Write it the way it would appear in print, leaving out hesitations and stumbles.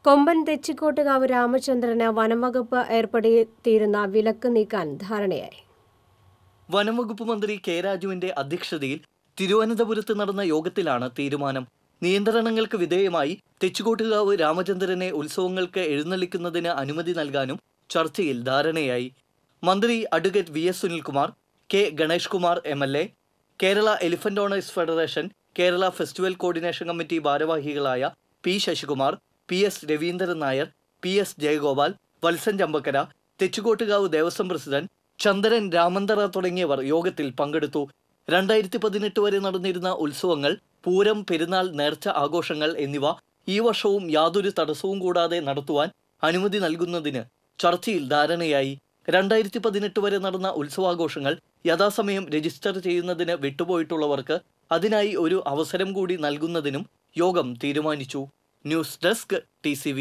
കൊമ്പൻ തെച്ചിക്കോട്ടുകാവ് രാമചന്ദ്രന് വനംവകുപ്പ് ഏർപ്പെടുത്തിയിരുന്ന വിലക്ക് നീക്കാൻ ധാരണയായി. വനംവകുപ്പ് മന്ത്രി കെ രാജുവിന്റെ അധ്യക്ഷതയിൽ തിരുവനന്തപുരത്ത് നടന്ന യോഗത്തിലാണ് തീരുമാനം. നിയന്ത്രണങ്ങൾക്ക് വിധേയമായി തെച്ചിക്കോട്ടുകാവ് രാമചന്ദ്രനെ ഉത്സവങ്ങൾക്ക് എഴുന്നള്ളിക്കുന്നതിന് അനുമതി നൽകാനും ചർച്ചയിൽ ധാരണയായി. മന്ത്രി advocate V S Sunilkumar, K Ganesh Kumar MLA, Kerala elephant owners federation, Kerala festival coordination committee ഭാരവാഹികളായ P Sasikumar, PS Raveendran Nair, PS Jayagopal, Valsan Chambakkara, Thechikottukavu Devaswom president Chandran Ramanthara തുടങ്ങിയവർ യോഗത്തിൽ പങ്കെടുത്തു. 2018 വരെ നടന്നിരുന്ന ഉത്സവങ്ങൾ, പൂരം, പെരുന്നാൾ, നേർച്ച ആഘോഷങ്ങൾ എന്നിവ ഈ വർഷവും യാതൊരു തടസ്സവും കൂടാതെ നടത്തുവാൻ അനുമതി നൽകുന്നതിന് ചർച്ചയിൽ ധാരണയായി. 2018 വരെ നടന്ന ഉത്സവാഘോഷങ്ങൾ യഥാസമയം രജിസ്റ്റർ ചെയ്യുന്നതിന് വിട്ടുപോയിട്ടുള്ളവർക്ക് അതിനായി ഒരു അവസരം കൂടി നൽകുന്നതിനും യോഗം തീരുമാനിച്ചു. News desk TCV.